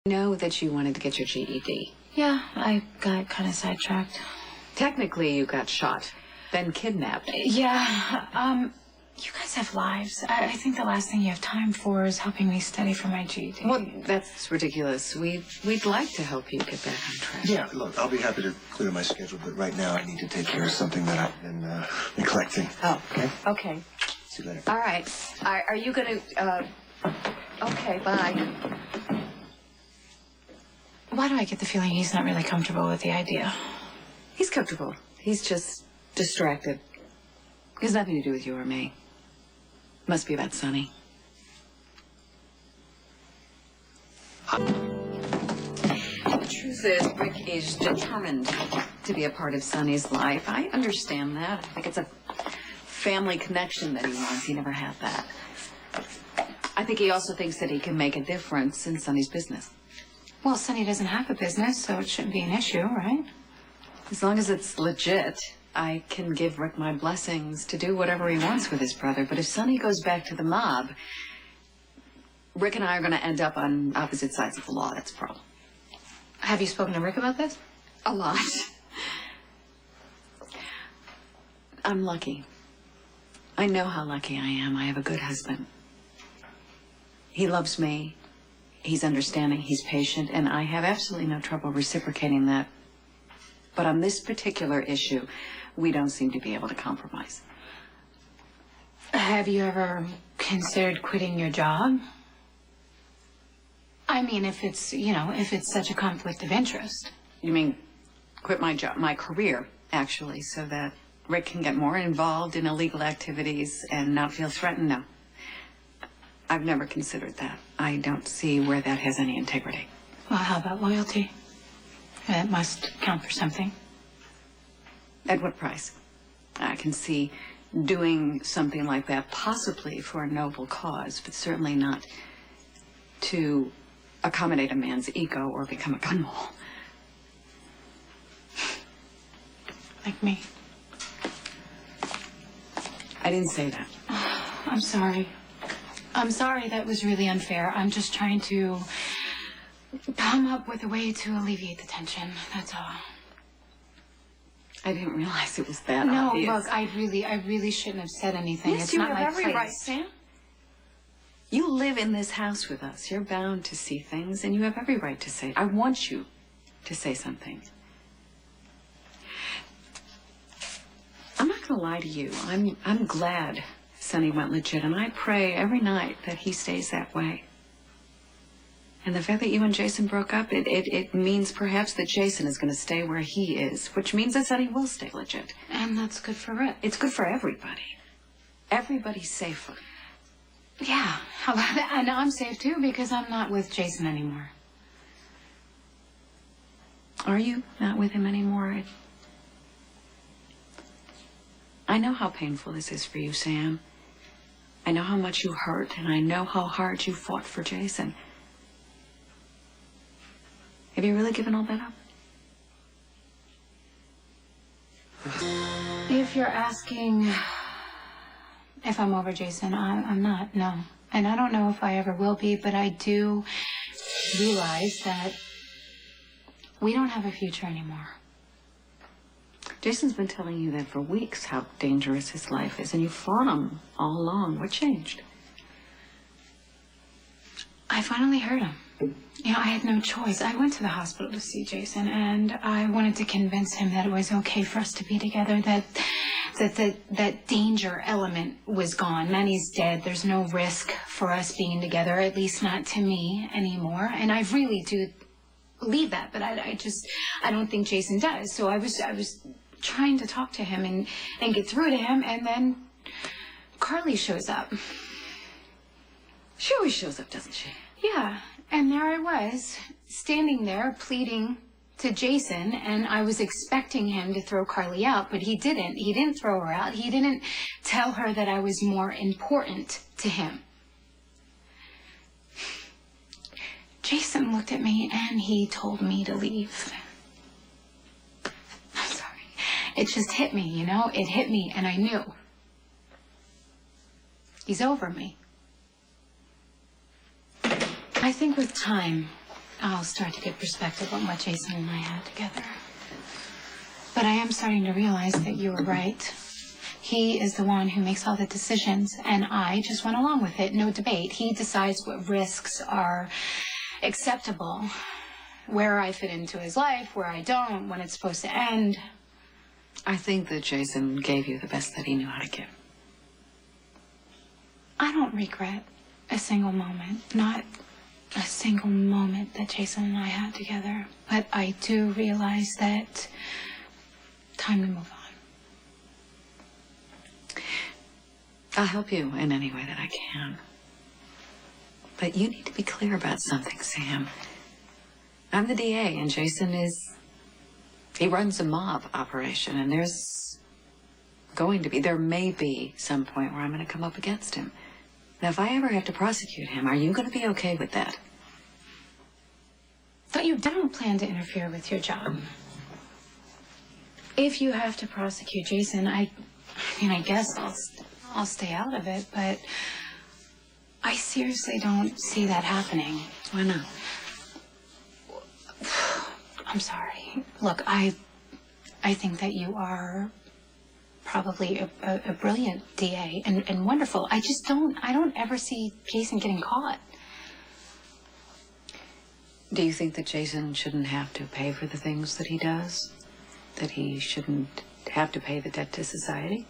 Know that you wanted to get your GED. Yeah, I got kind of sidetracked. Technically, you got shot, then kidnapped. Yeah, you guys have lives. I think the last thing you have time for is helping me study for my GED. Well, that's ridiculous. We'd like to help you get back on track. Yeah, look, I'll be happy to clear my schedule, but right now I need to take care of something that I've been neglecting. Oh, okay. Okay. See you later. All right. Are you going to... Okay, bye. Why do I get the feeling he's not really comfortable with the idea? He's comfortable. He's just distracted. It has nothing to do with you or me. Must be about Sonny. The truth is, Rick is determined to be a part of Sonny's life. I understand that. I think it's a family connection that he wants. He never had that. I think he also thinks that he can make a difference in Sonny's business. Well, Sonny doesn't have a business, so it shouldn't be an issue, right? As long as it's legit, I can give Rick my blessings to do whatever he wants with his brother. But if Sonny goes back to the mob, Rick and I are going to end up on opposite sides of the law. That's a problem. Have you spoken to Rick about this? A lot. I'm lucky. I know how lucky I am. I have a good husband. He loves me. He's understanding. He's patient. And I have absolutely no trouble reciprocating that. But on this particular issue, we don't seem to be able to compromise. Have you ever considered quitting your job? I mean, if it's, if it's such a conflict of interest. You mean quit my job, my career, actually, so that Rick can get more involved in illegal activities and not feel threatened? No. I've never considered that. I don't see where that has any integrity. Well, how about loyalty? It must count for something. At what price? I can see doing something like that possibly for a noble cause, but certainly not to accommodate a man's ego or become a gun mole. Like me. I didn't say that. I'm sorry. I'm sorry, that was really unfair. I'm just trying to come up with a way to alleviate the tension. That's all. I didn't realize it was that No, obvious. look, I really shouldn't have said anything. Yes, it's you not have my every place. right, Sam. You live in this house with us. You're bound to see things, and you have every right to say. I want you to say something. I'm not going to lie to you. I'm glad Sonny went legit, and I pray every night that he stays that way. And the fact that you and Jason broke up, it means perhaps that Jason is going to stay where he is, which means that Sonny will stay legit. And that's good for Rick. It's good for everybody. Everybody's safer. Yeah, how about that? And I'm safe, too, because I'm not with Jason anymore. Are you not with him anymore? I know how painful this is for you, Sam. I know how much you hurt, and I know how hard you fought for Jason. Have you really given all that up? If you're asking if I'm over Jason, I'm not, no. And I don't know if I ever will be, but I do realize that we don't have a future anymore. Jason's been telling you that for weeks, how dangerous his life is, and you fought him all along. What changed? I finally heard him. I had no choice. I went to the hospital to see Jason, and I wanted to convince him that it was okay for us to be together, that danger element was gone. Manny's dead. There's no risk for us being together, at least not to me anymore. And I really do believe that, but I don't think Jason does. So I was trying to talk to him and get through to him, and then Carly shows up. She always shows up, doesn't she? Yeah, and there I was, standing there pleading to Jason, and I was expecting him to throw Carly out, but he didn't. He didn't throw her out. He didn't tell her that I was more important to him. Jason looked at me, and he told me to leave. I'm sorry. It just hit me, It hit me, and I knew. He's over me. I think with time, I'll start to get perspective on what Jason and I had together. But I am starting to realize that you were right. He is the one who makes all the decisions, and I just went along with it. No debate. He decides what risks are acceptable, where I fit into his life, where I don't, when it's supposed to end. I think that Jason gave you the best that he knew how to give. I don't regret a single moment, not a single moment that Jason and I had together. But I do realize that time to move on. I'll help you in any way that I can. But you need to be clear about something, Sam. I'm the DA, and Jason he runs a mob operation, and there may be some point where I'm going to come up against him. Now, if I ever have to prosecute him, are you going to be okay with that? But you don't plan to interfere with your job. If you have to prosecute Jason, I guess I'll stay out of it, but I seriously don't see that happening. Why not? I'm sorry. Look, I think that you are probably a brilliant DA and wonderful. I don't ever see Jason getting caught. Do you think that Jason shouldn't have to pay for the things that he does? That he shouldn't have to pay the debt to society?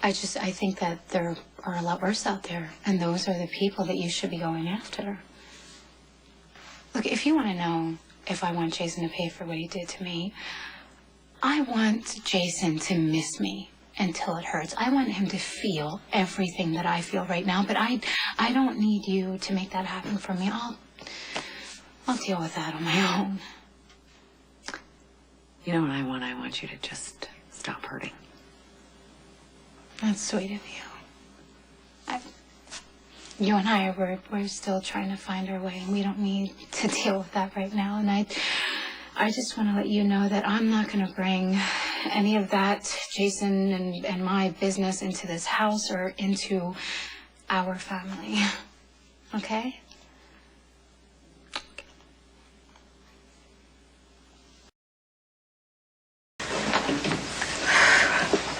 I think that there are a lot worse out there, and those are the people that you should be going after. Look, if you want to know if I want Jason to pay for what he did to me, I want Jason to miss me until it hurts. I want him to feel everything that I feel right now, but I don't need you to make that happen for me. I'll deal with that on my own. You know what I want? I want you to just stop hurting. That's sweet of you. You and I, we're still trying to find our way, and we don't need to deal with that right now. And I just want to let you know that I'm not going to bring any of that, Jason and my business, into this house or into our family. Okay?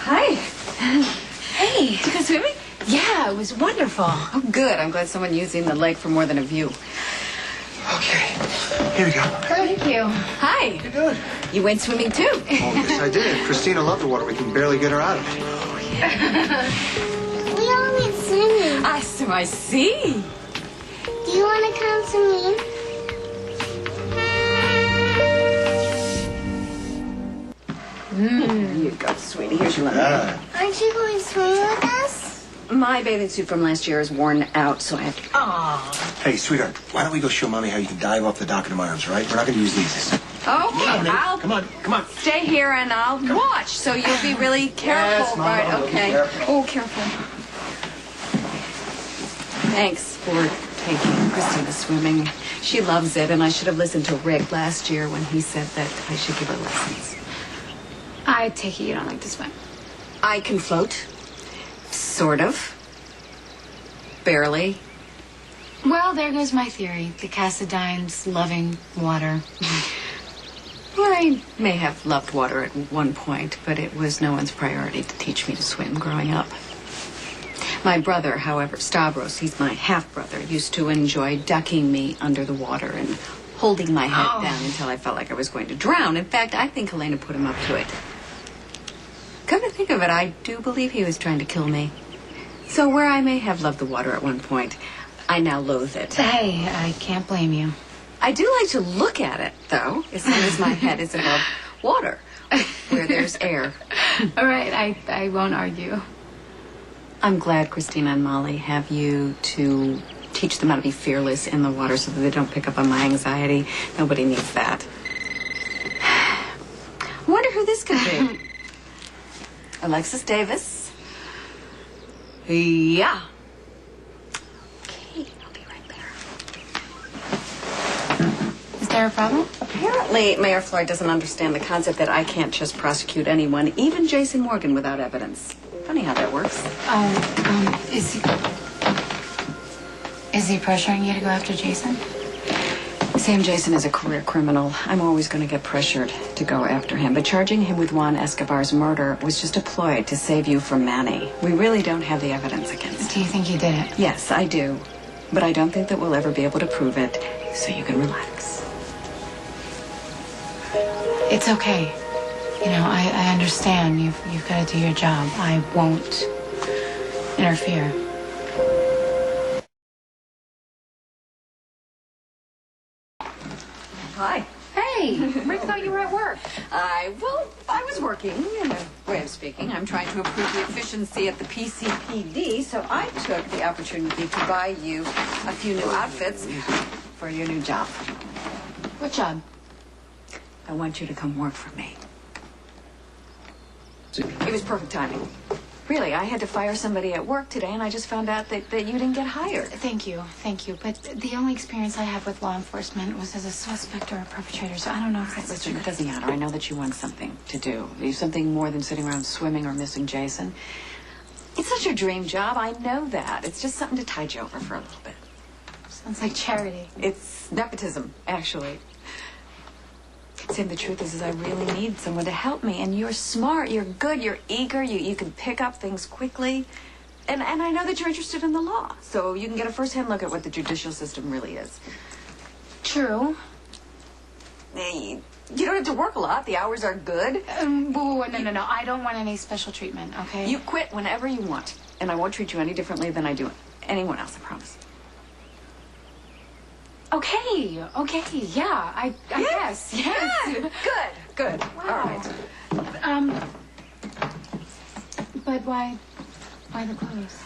Hi. Hey. Did you go swimming? Yeah, it was wonderful. Oh, good. I'm glad someone using the lake for more than a view. Okay, here we go. Thank you. Hi. You're good. You went swimming too? Oh, yes, I did. Christina loved the water. We can barely get her out of it. We all went swimming. I see. Do you want to come to me? There you go, sweetie. Here's your lemonade. Aren't you going swimming with us? My bathing suit from last year is worn out, so I have to... Aw. Hey, sweetheart, why don't we go show Mommy how you can dive off the dock into my arms, all right? We're not going to use these. Okay, I'll Come on. stay here and I'll watch, so you'll be really careful. Yes, Mama, right? I'll be Okay. careful. Oh, careful. Thanks for taking Christina swimming. She loves it, and I should have listened to Rick last year when he said that I should give her lessons. I take it you don't like to swim. I can float. Sort of. Barely. Well, there goes my theory. The Cassidines loving water. Well, I may have loved water at one point, but it was no one's priority to teach me to swim growing up. My brother, however, Stavros, he's my half-brother, used to enjoy ducking me under the water and holding my head down until I felt like I was going to drown. In fact, I think Helena put him up to it. Come to think of it, I do believe he was trying to kill me. So where I may have loved the water at one point, I now loathe it. Hey, I can't blame you. I do like to look at it, though, as long as my head is above water, where there's air. All right, I won't argue. I'm glad Christina and Molly have you to teach them how to be fearless in the water so that they don't pick up on my anxiety. Nobody needs that. I wonder who this could be. Alexis Davis. Yeah. Okay, I'll be right there. Is there a problem? Apparently, Mayor Floyd doesn't understand the concept that I can't just prosecute anyone, even Jason Morgan, without evidence. Funny how that works. Is he pressuring you to go after Jason? Sam Jason is a career criminal. I'm always going to get pressured to go after him. But charging him with Juan Escobar's murder was just a ploy to save you from Manny. We really don't have the evidence against Do him. you think you did it? Yes, I do. But I don't think that we'll ever be able to prove it, so you can relax. It's okay. You know, I understand. You've got to do your job. I won't interfere. Hi. Hey, Rick thought you were at work. I was working, in a way of speaking. I'm trying to improve the efficiency at the PCPD, so I took the opportunity to buy you a few new outfits for your new job. What job? I want you to come work for me. It was perfect timing. Really, I had to fire somebody at work today, and I just found out that you didn't get hired. Thank you. But the only experience I have with law enforcement was as a suspect or a perpetrator, so I don't know if that's Listen, true. it doesn't matter. I know that you want something to do. Something more than sitting around swimming or missing Jason. It's not your dream job. I know that. It's just something to tide you over for a little bit. Sounds like charity. It's nepotism, actually. Sam, the truth is I really need someone to help me. And you're smart, you're good, you're eager, you can pick up things quickly. And I know that you're interested in the law. So you can get a first-hand look at what the judicial system really is. True. You don't have to work a lot. The hours are good. Whoa, no. I don't want any special treatment, okay? You quit whenever you want. And I won't treat you any differently than I do anyone else, I promise. Okay, yeah, I guess, yes. Yeah, good. Wow. All right. But why the clothes?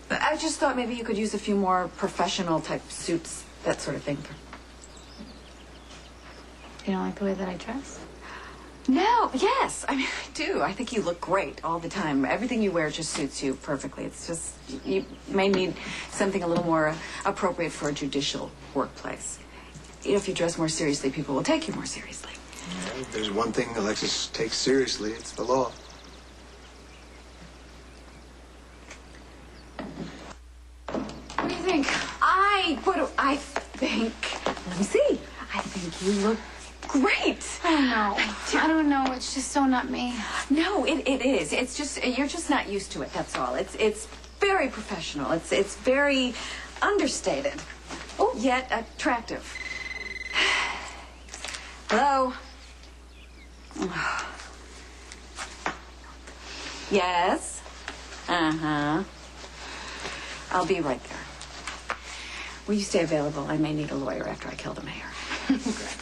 I just thought maybe you could use a few more professional type suits, that sort of thing. You don't like the way that I dress? No, yes. I mean, I do. I think you look great all the time. Everything you wear just suits you perfectly. It's just, you may need something a little more appropriate for a judicial workplace. If you dress more seriously, people will take you more seriously. Yeah, if there's one thing Alexis takes seriously, it's the law. What do you think? What do I think? Let me see. I think you look great. I don't know. It's just so not me. No, it is. It's just, you're just not used to it, that's all. It's very professional. It's very understated. Oh, yet attractive. Hello? Yes? Uh-huh. I'll be right there. Will you stay available? I may need a lawyer after I kill the mayor. Great.